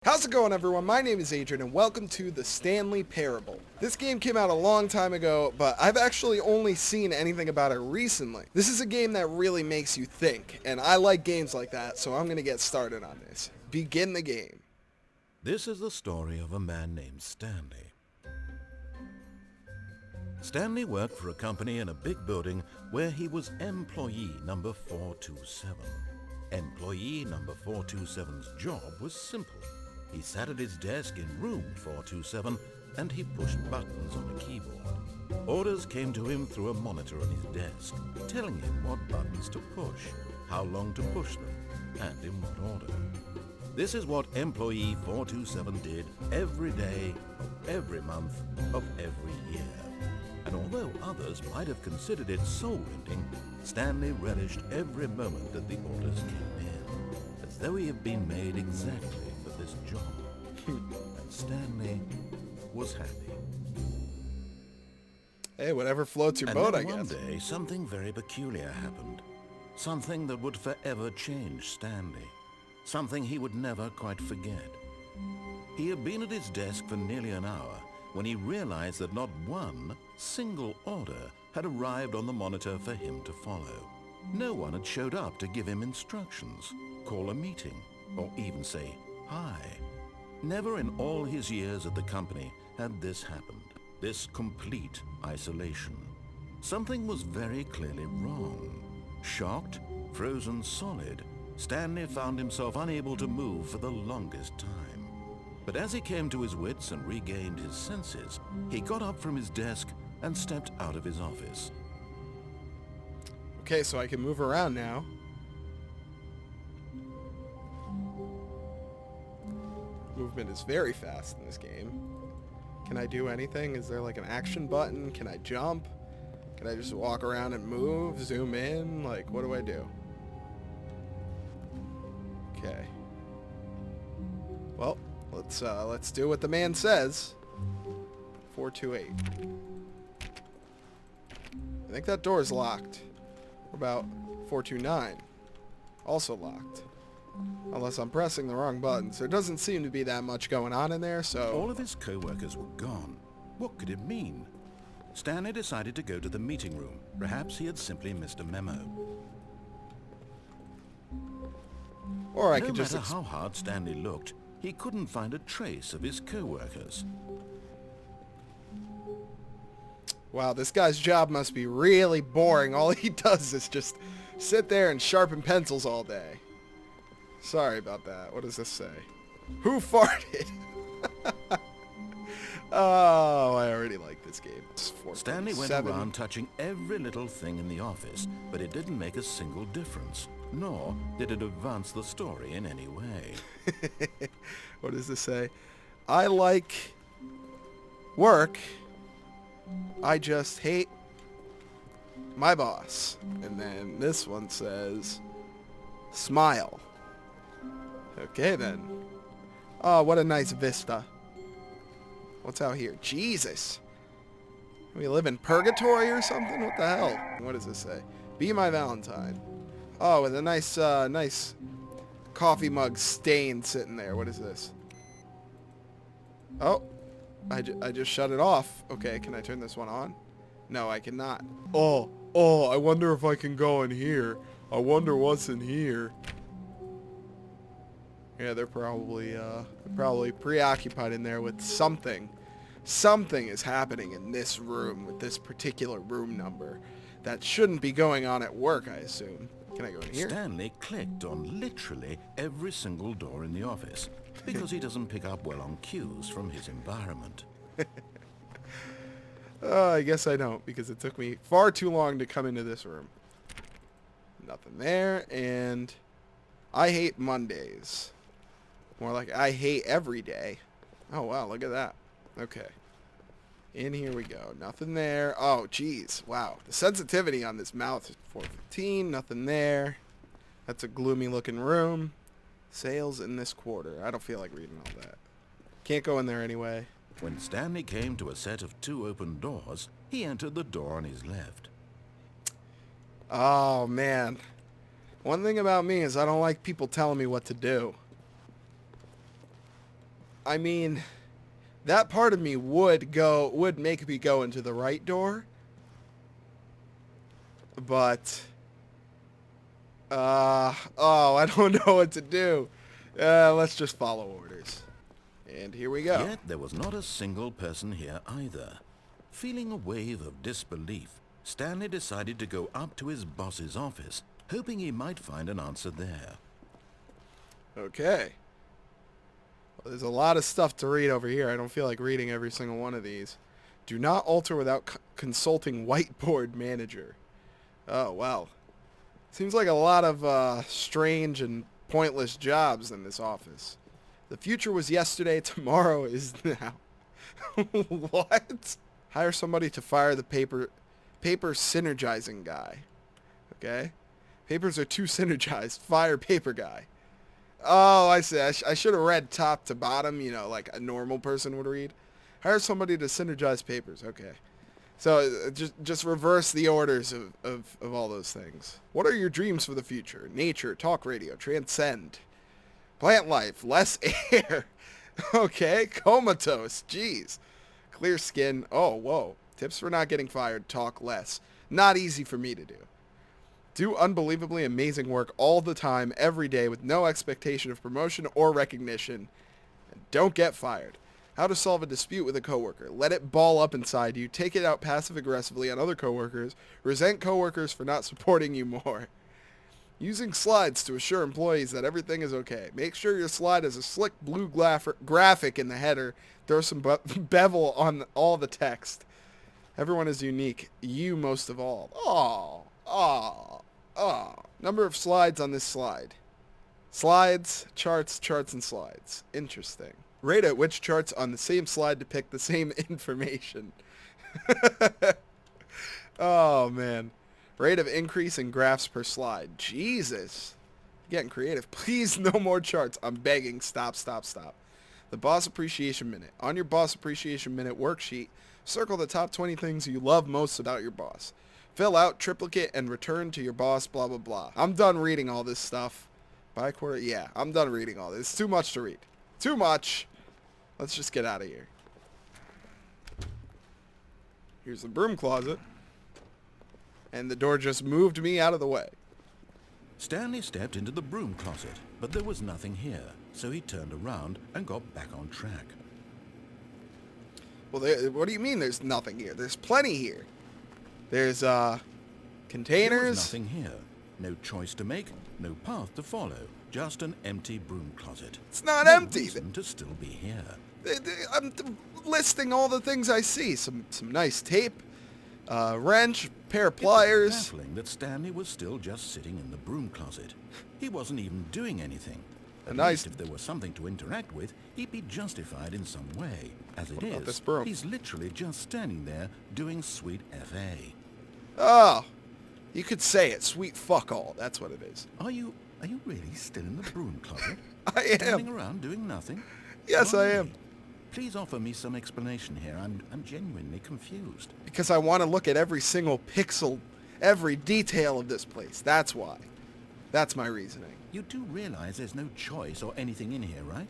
How's it going, everyone? My name is Adrian and welcome to the Stanley Parable. This game came out a long time ago, but I've actually only seen anything about it recently. This is a game that really makes you think, and I like games like that, so I'm going to get started on this. Begin the game. This is the story of a man named Stanley. Stanley worked for a company in a big building where he was employee number 427. Employee number 427's job was simple. He sat at his desk in room 427 and he pushed buttons on a keyboard. Orders came to him through a monitor on his desk, telling him what buttons to push, how long to push them, and in what order. This is what employee 427 did every day of every month of every year. And although others might have considered it soul-rending, Stanley relished every moment that the orders came in, as though he had been made exactly for this job. And Stanley was happy. Hey, whatever floats your boat, I guess. One day, something very peculiar happened. Something that would forever change Stanley. Something he would never quite forget. He had been at his desk for nearly an hour when he realized that not one single order had arrived on the monitor for him to follow. No one had showed up to give him instructions, call a meeting, or even say hi. Never in all his years at the company had this happened, this complete isolation. Something was very clearly wrong. Shocked, frozen solid, Stanley found himself unable to move for the longest time. But as he came to his wits and regained his senses, he got up from his desk and stepped out of his office. Okay, so I can move around now. Movement is very fast in this game. Can I do anything? Is there like an action button? Can I jump? Can I just walk around and move? Zoom in? Like, what do I do? Okay. Well, let's do what the man says. 428. I think that door is locked. What about 429? Also locked. Unless I'm pressing the wrong buttons. There doesn't seem to be that much going on in there, so... All of his co-workers were gone. What could it mean? Stanley decided to go to the meeting room. Perhaps he had simply missed a memo. Or I could just... No matter how hard Stanley looked, he couldn't find a trace of his co-workers. Wow, this guy's job must be really boring. All he does is just sit there and sharpen pencils all day. Sorry about that. What does this say? Who farted? Oh, I already like this game. Stanley went around touching every little thing in the office, but it didn't make a single difference, nor did it advance the story in any way. What does this say? I like work. I just hate my boss. And then this one says, smile. Okay, then. Oh, what a nice vista. What's out here? Jesus. We live in purgatory or something? What the hell? What does this say? Be my Valentine. Oh, with a nice, nice coffee mug stain sitting there. What is this? Oh, I just shut it off. Okay, can I turn this one on? No, I cannot. Oh, I wonder if I can go in here. I wonder what's in here. Yeah, they're probably preoccupied in there with something. Something is happening in this room with this particular room number that shouldn't be going on at work, I assume. Can I go in here? Stanley clicked on literally every single door in the office because he doesn't pick up well on cues from his environment. I guess I don't, because it took me far too long to come into this room. Nothing there, and I hate Mondays. More like I hate every day. Oh, wow, look at that. Okay. In here we go. Nothing there. Oh, geez. Wow. The sensitivity on this mouth is 415. Nothing there. That's a gloomy looking room. Sales in this quarter. I don't feel like reading all that. Can't go in there anyway. When Stanley came to a set of 2 open doors, he entered the door on his left. Oh, man. One thing about me is I don't like people telling me what to do. I mean, that part of me would make me go into the right door. But, I don't know what to do. Let's just follow orders. And here we go. Yet there was not a single person here either. Feeling a wave of disbelief, Stanley decided to go up to his boss's office, hoping he might find an answer there. Okay. Well, there's a lot of stuff to read over here. I don't feel like reading every single one of these. Do not alter without consulting whiteboard manager. Oh, well. Seems like a lot of strange and pointless jobs in this office. The future was yesterday, tomorrow is now. What? Hire somebody to fire the paper synergizing guy. Okay? Papers are too synergized. Fire paper guy. Oh, I see. I should have read top to bottom, like a normal person would read. Hire somebody to synergize papers. Okay. So just reverse the orders of all those things. What are your dreams for the future? Nature, talk radio, transcend. Plant life, less air. Okay, comatose. Jeez. Clear skin. Oh, whoa. Tips for not getting fired, talk less. Not easy for me to do. Do unbelievably amazing work all the time, every day, with no expectation of promotion or recognition. And don't get fired. How to solve a dispute with a coworker. Let it ball up inside you. Take it out passive-aggressively on other coworkers. Resent coworkers for not supporting you more. Using slides to assure employees that everything is okay. Make sure your slide has a slick blue graphic in the header. Throw some bevel on all the text. Everyone is unique. You most of all. Number of slides on this slide. Slides, charts, and slides. Interesting. Rate out which charts on the same slide depict the same information. Oh, man. Rate of increase in graphs per slide. Jesus. Getting creative. Please, no more charts. I'm begging. Stop. The Boss Appreciation Minute. On your Boss Appreciation Minute worksheet, circle the top 20 things you love most about your boss. Fill out, triplicate, and return to your boss, blah, blah, blah. I'm done reading all this stuff. By quarter? Yeah, I'm done reading all this. It's too much to read. Too much. Let's just get out of here. Here's the broom closet. And the door just moved me out of the way. Stanley stepped into the broom closet, but there was nothing here, so he turned around and got back on track. Well, what do you mean there's nothing here? There's plenty here. There's, containers. There was nothing here. No choice to make, no path to follow. Just an empty broom closet. It's not no empty. Reason to still be here. I'm listing all the things I see. Some nice tape, wrench, pair of pliers. It was baffling that Stanley was still just sitting in the broom closet. He wasn't even doing anything. At least if there was something to interact with, he'd be justified in some way. As it is, he's literally just standing there doing sweet FA. Oh, you could say it. Sweet fuck all. That's what it is. Are you really still in the broom closet? I am. Standing around doing nothing? Yes, I am. Please offer me some explanation here. I'm genuinely confused. Because I want to look at every single pixel, every detail of this place. That's why. That's my reasoning. You do realize there's no choice or anything in here, right?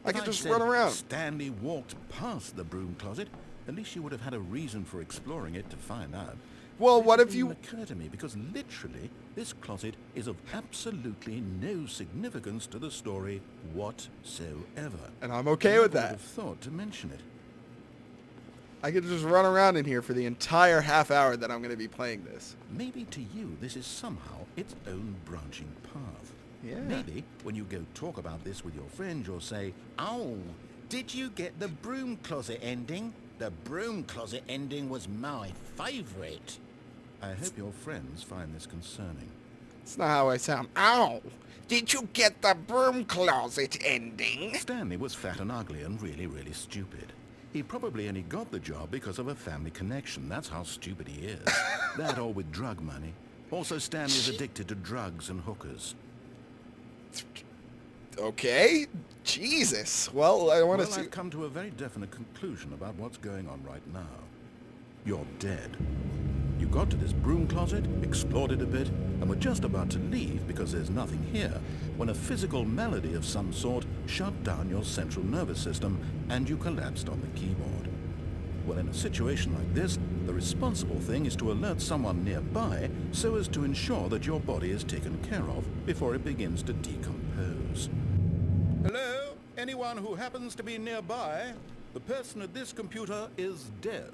I could just run around. Stanley walked past the broom closet. At least you would have had a reason for exploring it to find out. Well, what if you... It didn't occur to me, because literally, this closet is of absolutely no significance to the story whatsoever. And I'm okay with that. I would have thought to mention it. I could just run around in here for the entire half hour that I'm going to be playing this. Maybe to you, this is somehow its own branching path. Yeah. Maybe when you go talk about this with your friend, you'll say, "Oh, did you get the broom closet ending? The broom closet ending was my favorite." I hope your friends find this concerning. It's not how I sound. Ow! Did you get the broom closet ending? Stanley was fat and ugly and really, really stupid. He probably only got the job because of a family connection. That's how stupid he is. That or with drug money. Also, Stanley's addicted to drugs and hookers. Okay. Jesus. Well, I want to see... I've come to a very definite conclusion about what's going on right now. You're dead. You got to this broom closet, explored it a bit, and were just about to leave because there's nothing here, when a physical malady of some sort shut down your central nervous system and you collapsed on the keyboard. Well, in a situation like this, the responsible thing is to alert someone nearby so as to ensure that your body is taken care of before it begins to decompose. Hello? Anyone who happens to be nearby? The person at this computer is dead.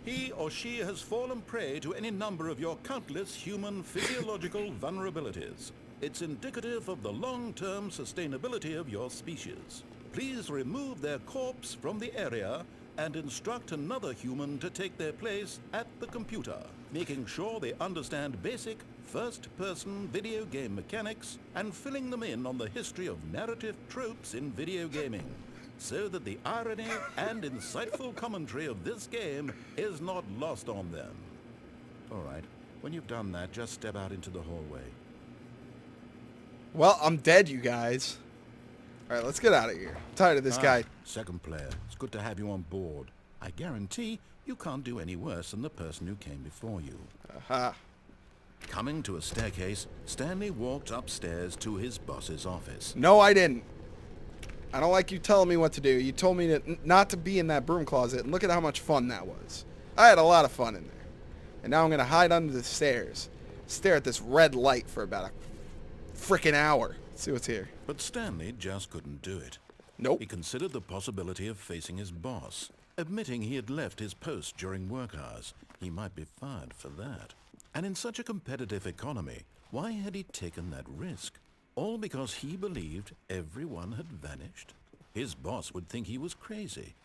He or she has fallen prey to any number of your countless human physiological vulnerabilities. It's indicative of the long-term sustainability of your species. Please remove their corpse from the area and instruct another human to take their place at the computer, making sure they understand basic first-person video game mechanics and filling them in on the history of narrative tropes in video gaming, so that the irony and insightful commentary of this game is not lost on them. All right, when you've done that, just step out into the hallway. Well, I'm dead, you guys. All right, let's get out of here. I'm tired of this guy. Second player, it's good to have you on board. I guarantee you can't do any worse than the person who came before you. Aha. Coming to a staircase, Stanley walked upstairs to his boss's office. No, I didn't. I don't like you telling me what to do. You told me not to be in that broom closet, and look at how much fun that was. I had a lot of fun in there. And now I'm going to hide under the stairs. Stare at this red light for about a frickin' hour. Let's see what's here. But Stanley just couldn't do it. Nope. He considered the possibility of facing his boss, admitting he had left his post during work hours. He might be fired for that. And in such a competitive economy, why had he taken that risk? All because he believed everyone had vanished? His boss would think he was crazy.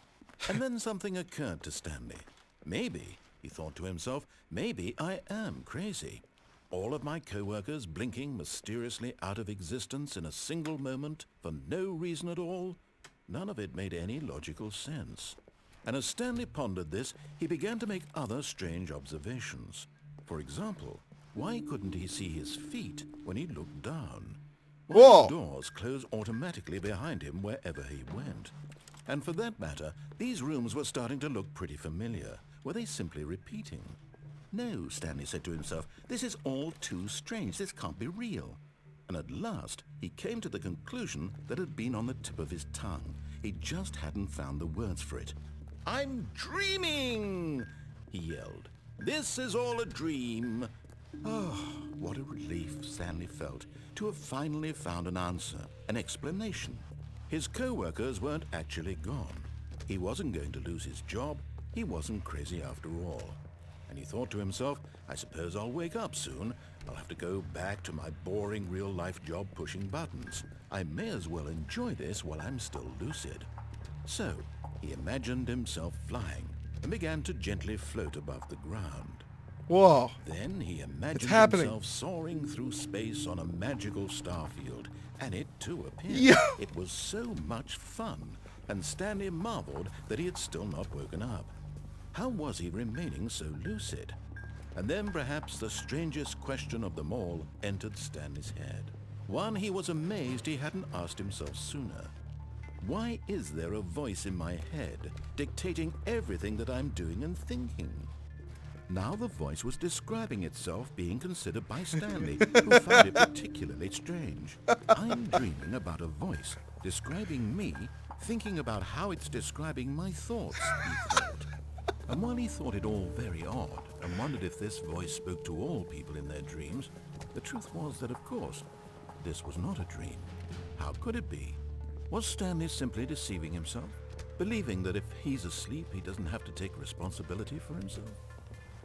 And then something occurred to Stanley. Maybe, he thought to himself, maybe I am crazy. All of my co-workers blinking mysteriously out of existence in a single moment for no reason at all? None of it made any logical sense. And as Stanley pondered this, he began to make other strange observations. For example, why couldn't he see his feet when he looked down? Whoa! Doors close automatically behind him wherever he went. And for that matter, these rooms were starting to look pretty familiar. Were they simply repeating? No, Stanley said to himself, this is all too strange. This can't be real. And at last, he came to the conclusion that had been on the tip of his tongue. He just hadn't found the words for it. I'm dreaming, he yelled. This is all a dream. Oh, what a relief Stanley felt to have finally found an answer, an explanation. His co-workers weren't actually gone. He wasn't going to lose his job. He wasn't crazy after all. And he thought to himself, I suppose I'll wake up soon. I'll have to go back to my boring real-life job pushing buttons. I may as well enjoy this while I'm still lucid. So, he imagined himself flying and began to gently float above the ground. Whoa. Then he imagined happening. himself soaring through space on a magical starfield, and it too appeared. Yeah. It was so much fun, and Stanley marveled that he had still not woken up. How was he remaining so lucid? And then perhaps the strangest question of them all entered Stanley's head. One he was amazed he hadn't asked himself sooner. Why is there a voice in my head dictating everything that I'm doing and thinking? Now the voice was describing itself being considered by Stanley, who found it particularly strange. I'm dreaming about a voice describing me, thinking about how it's describing my thoughts, he thought. And while he thought it all very odd and wondered if this voice spoke to all people in their dreams, the truth was that, of course, this was not a dream. How could it be? Was Stanley simply deceiving himself, believing that if he's asleep, he doesn't have to take responsibility for himself?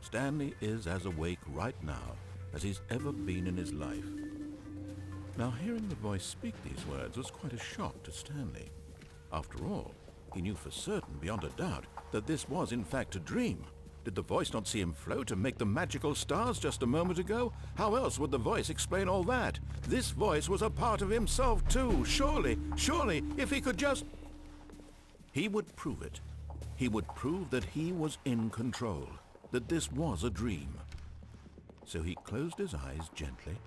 Stanley is as awake right now as he's ever been in his life. Now, hearing the voice speak these words was quite a shock to Stanley. After all, he knew for certain, beyond a doubt, that this was in fact a dream. Did the voice not see him float and make the magical stars just a moment ago? How else would the voice explain all that? This voice was a part of himself too. Surely, if he could just... He would prove it. He would prove that he was in control, that this was a dream. So he closed his eyes gently,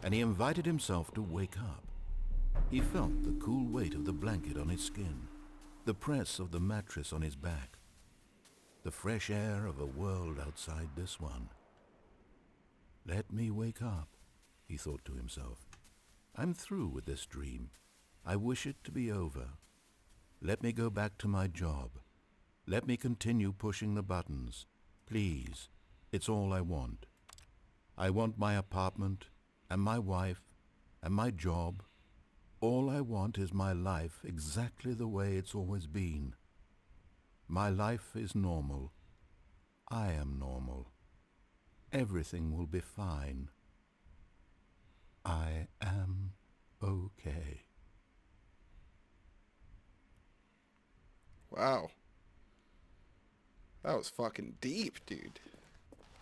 and he invited himself to wake up. He felt the cool weight of the blanket on his skin, the press of the mattress on his back, the fresh air of a world outside this one. Let me wake up, he thought to himself. I'm through with this dream. I wish it to be over. Let me go back to my job. Let me continue pushing the buttons. Please, it's all I want. I want my apartment, and my wife, and my job. All I want is my life exactly the way it's always been. My life is normal. I am normal. Everything will be fine. I am okay. Wow. That was fucking deep, dude.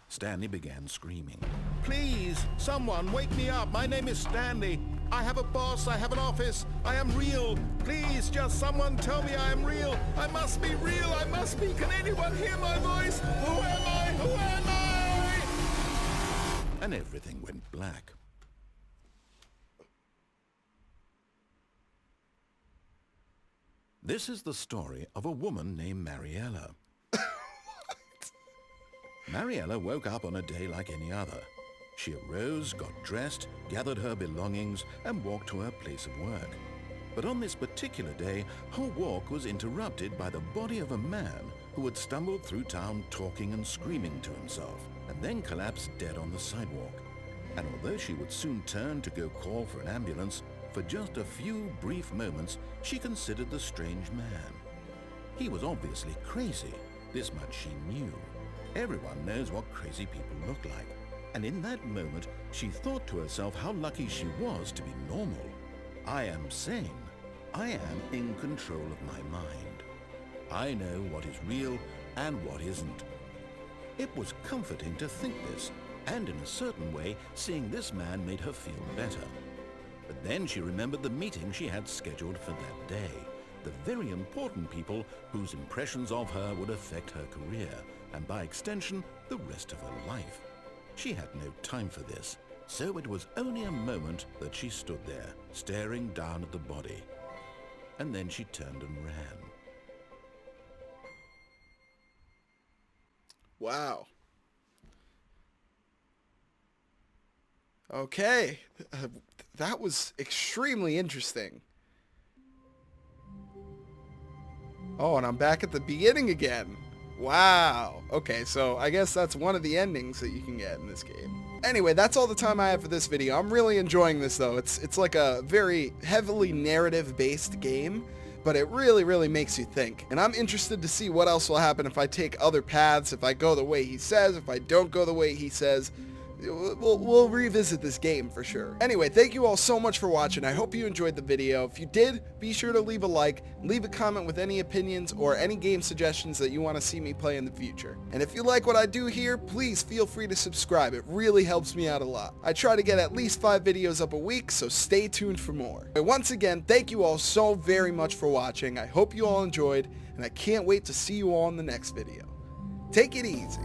Stanley began screaming. Please, someone wake me up. My name is Stanley. I have a boss. I have an office. I am real. Please, just someone tell me I am real. I must be real. I must be. Can anyone hear my voice? Who am I? Who am I? And everything went black. This is the story of a woman named Mariella. Mariella woke up on a day like any other. She arose, got dressed, gathered her belongings, and walked to her place of work. But on this particular day, her walk was interrupted by the body of a man who had stumbled through town talking and screaming to himself, and then collapsed dead on the sidewalk. And although she would soon turn to go call for an ambulance, for just a few brief moments, she considered the strange man. He was obviously crazy. This much she knew. Everyone knows what crazy people look like. And in that moment, she thought to herself how lucky she was to be normal. I am sane. I am in control of my mind. I know what is real and what isn't. It was comforting to think this, and in a certain way, seeing this man made her feel better. But then she remembered the meeting she had scheduled for that day. The very important people whose impressions of her would affect her career, and by extension, the rest of her life. She had no time for this, so it was only a moment that she stood there, staring down at the body. And then she turned and ran. Wow. Okay. That was extremely interesting. Oh, and I'm back at the beginning again. Wow. Okay, so I guess that's one of the endings that you can get in this game. Anyway, that's all the time I have for this video. I'm really enjoying this, though. It's like a very heavily narrative-based game, but it really makes you think. And I'm interested to see what else will happen if I take other paths, if I go the way he says, if I don't go the way he says. We'll revisit this game for sure. Anyway, thank you all so much for watching. I hope you enjoyed the video. If you did, be sure to leave a like, leave a comment with any opinions or any game suggestions that you want to see me play in the future. And if you like what I do here, please feel free to subscribe. It really helps me out a lot. I try to get at least 5 videos up a week, so stay tuned for more. But once again, thank you all so very much for watching. I hope you all enjoyed, and I can't wait to see you all in the next video. Take it easy.